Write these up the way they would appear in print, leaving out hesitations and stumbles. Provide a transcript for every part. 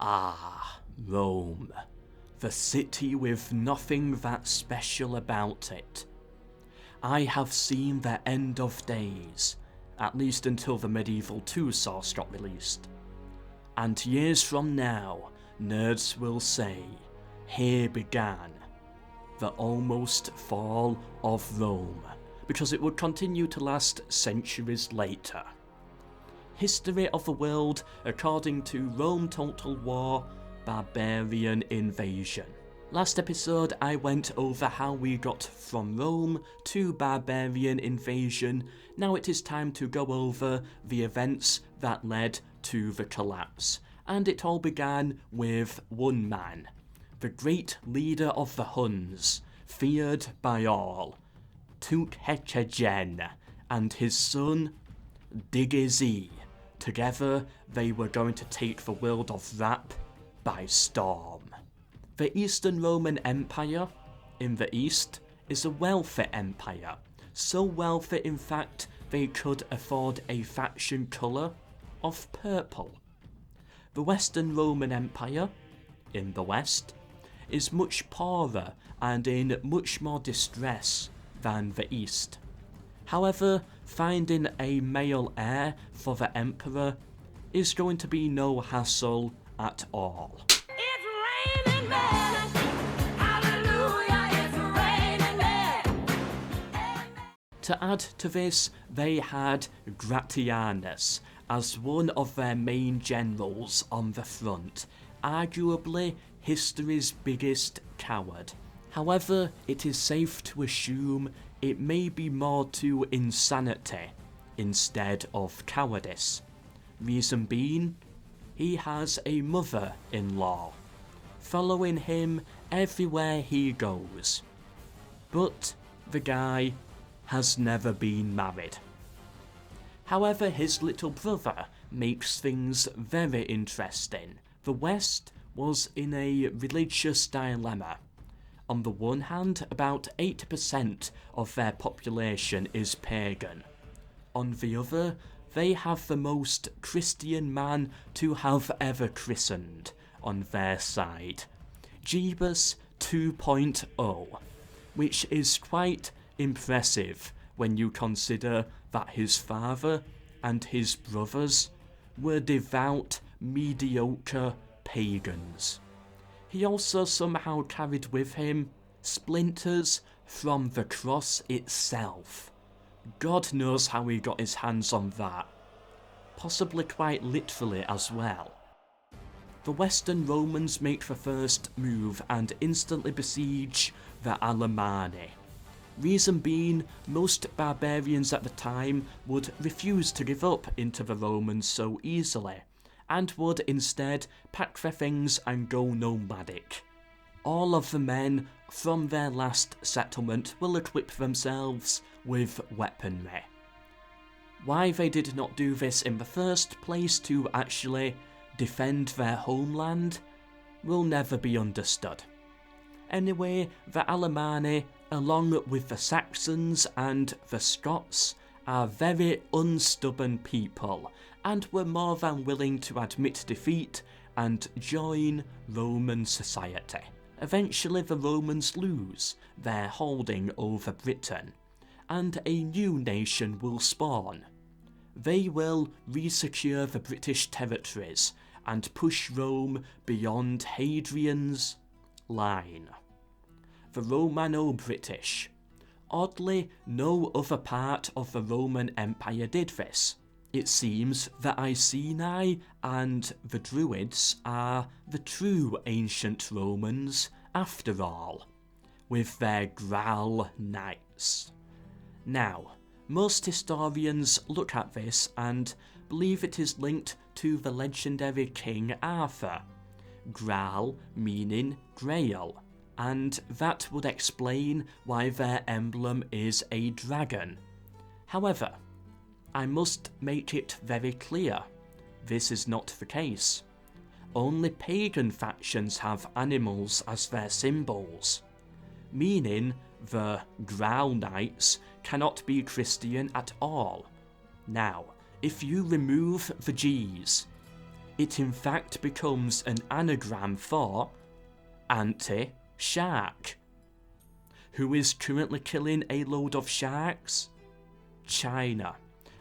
Ah, Rome. The city with nothing that special about it. I have seen the end of days, at least until the medieval 2 source got released. And years from now, nerds will say, here began the almost fall of Rome, because it would continue to last centuries later. History of the world according to Rome Total War, Barbarian Invasion. Last episode I went over how we got from Rome to Barbarian Invasion. Now it is time to go over the events that led to the collapse. And it all began with one man, the great leader of the Huns, feared by all, Hadrian, and his son Digizzi. Together they were going to take the world of rap by storm. The Eastern Roman Empire, in the east, is a wealthy empire, so wealthy in fact they could afford a faction colour of purple. The Western Roman Empire, in the west, is much poorer and in much more distress than the east. However, finding a male heir for the emperor is going to be no hassle at all. It's raining men. Hallelujah, it's raining men. To add to this, they had Gratianus as one of their main generals on the front, arguably history's biggest coward. However, it is safe to assume it may be more to insanity instead of cowardice. Reason being, he has a mother-in-law, following him everywhere he goes. But the guy has never been married. However, his little brother makes things very interesting. The West was in a religious dilemma. On the one hand, about 8% of their population is pagan. On the other, they have the most Christian man to have ever christened on their side, Jeebus 2.0, which is quite impressive when you consider that his father and his brothers were devout, mediocre pagans. He also somehow carried with him splinters from the cross itself. God knows how he got his hands on that. Possibly quite literally as well. The Western Romans make the first move and instantly besiege the Alemanni. Reason being, most barbarians at the time would refuse to give up into the Romans so easily, and would instead pack their things and go nomadic. All of the men from their last settlement will equip themselves with weaponry. Why they did not do this in the first place to actually defend their homeland will never be understood. Anyway, the Alemanni, along with the Saxons and the Scots, are very unstubborn people, and were more than willing to admit defeat and join Roman society. Eventually the Romans lose their holding over Britain, and a new nation will spawn. They will resecure the British territories and push Rome beyond Hadrian's line. The Romano-British. Oddly, no other part of the Roman Empire did this. It seems the Iceni and the Druids are the true ancient Romans after all, with their Graal knights. Now, most historians look at this and believe it is linked to the legendary King Arthur, Graal meaning Grail, and that would explain why their emblem is a dragon. However, I must make it very clear, this is not the case. Only pagan factions have animals as their symbols, meaning the Graal Knights cannot be Christian at all. Now, if you remove the G's, it in fact becomes an anagram for anti-shark. Who is currently killing a load of sharks? China.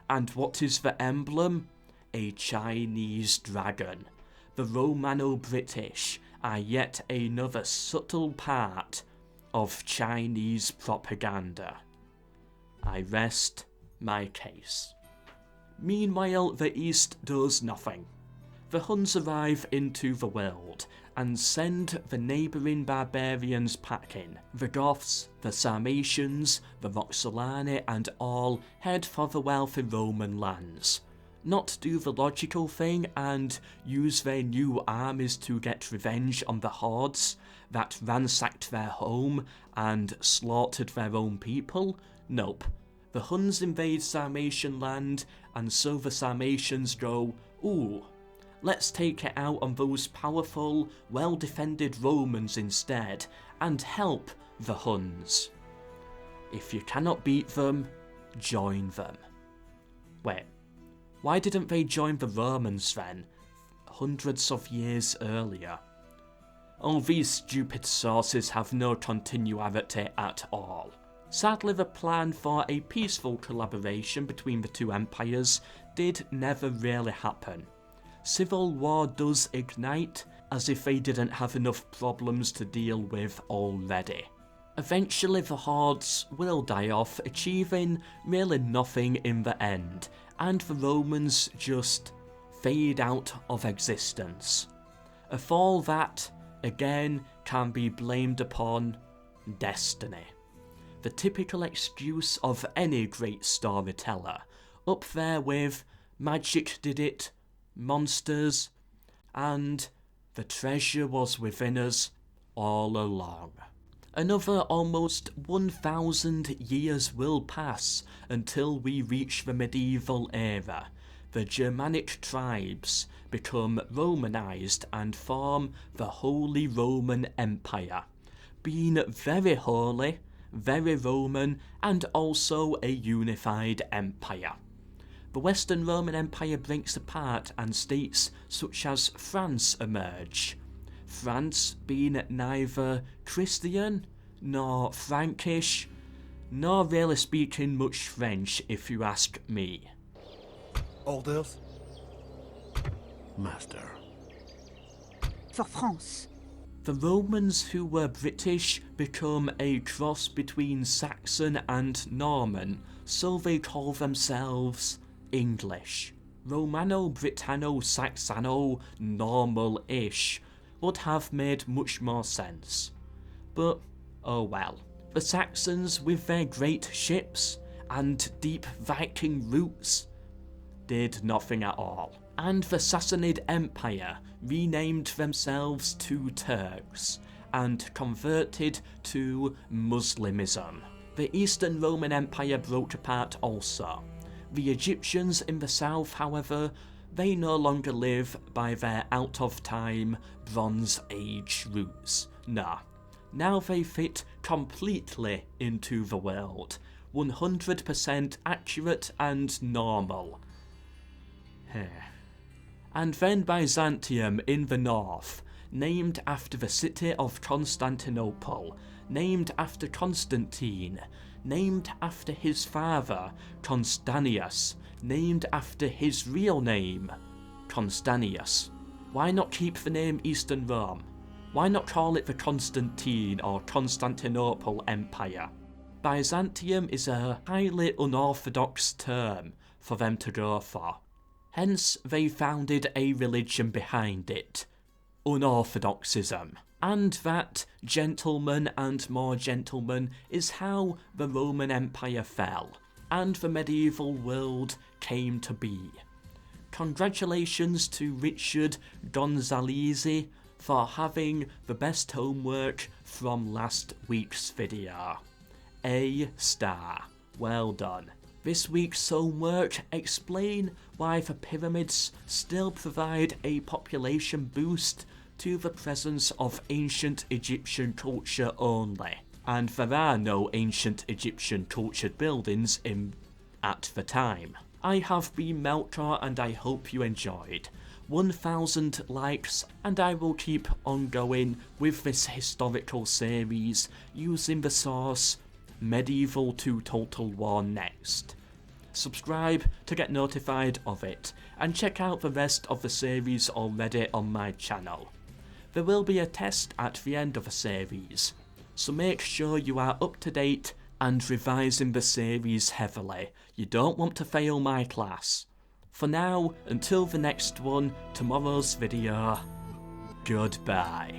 And what is the emblem? A Chinese dragon. The Romano-British are yet another subtle part of Chinese propaganda. I rest my case. Meanwhile, the East does nothing. The Huns arrive into the world and send the neighbouring barbarians packing. The Goths, the Sarmatians, the Roxolani and all head for the wealthy Roman lands. Not do the logical thing and use their new armies to get revenge on the hordes that ransacked their home and slaughtered their own people. Nope. The Huns invade Sarmatian land, and so the Sarmatians go, ooh, let's take it out on those powerful, well-defended Romans instead, and help the Huns. If you cannot beat them, join them. Wait, why didn't they join the Romans then, hundreds of years earlier? All these stupid sources have no continuity at all. Sadly, the plan for a peaceful collaboration between the two empires did never really happen. Civil war does ignite, as if they didn't have enough problems to deal with already. Eventually the hordes will die off, achieving really nothing in the end, and the Romans just fade out of existence. A fall that, again, can be blamed upon destiny. The typical excuse of any great storyteller, up there with magic did it, monsters, and the treasure was within us all along. Another almost 1,000 years will pass until we reach the medieval era. The Germanic tribes become Romanized and form the Holy Roman Empire, being very holy, very Roman, and also a unified empire. The Western Roman Empire breaks apart and states such as France emerge. France being neither Christian, nor Frankish, nor really speaking much French if you ask me. Orders? Master. For France. The Romans, who were British, become a cross between Saxon and Norman, so they call themselves English. Romano-Britanno-Saxano-normal-ish would have made much more sense. But, oh well. The Saxons, with their great ships and deep Viking roots, did nothing at all. And the Sassanid Empire renamed themselves to Turks and converted to Muslimism. The Eastern Roman Empire broke apart also. The Egyptians in the south, however, they no longer live by their out-of-time Bronze Age roots. Nah, now they fit completely into the world, 100% accurate and normal. And then Byzantium in the north, named after the city of Constantinople, named after Constantine, named after his father, Constantius, named after his real name, Constantius. Why not keep the name Eastern Rome? Why not call it the Constantine or Constantinople Empire? Byzantium is a highly unorthodox term for them to go for. Hence, they founded a religion behind it, unorthodoxism. And that, gentlemen and more gentlemen, is how the Roman Empire fell, and the medieval world came to be. Congratulations to Richard Gonzalesi for having the best homework from last week's video. A star. Well done. This week's homework: explain why the pyramids still provide a population boost to the presence of ancient Egyptian culture only. And there are no ancient Egyptian cultured buildings at the time. I have been MELKOR and I hope you enjoyed. 1,000 likes and I will keep on going with this historical series using the source Medieval to Total War next. Subscribe to get notified of it, and check out the rest of the series already on my channel. There will be a test at the end of the series, so make sure you are up to date and revising the series heavily. You don't want to fail my class. For now, until the next one, tomorrow's video, goodbye.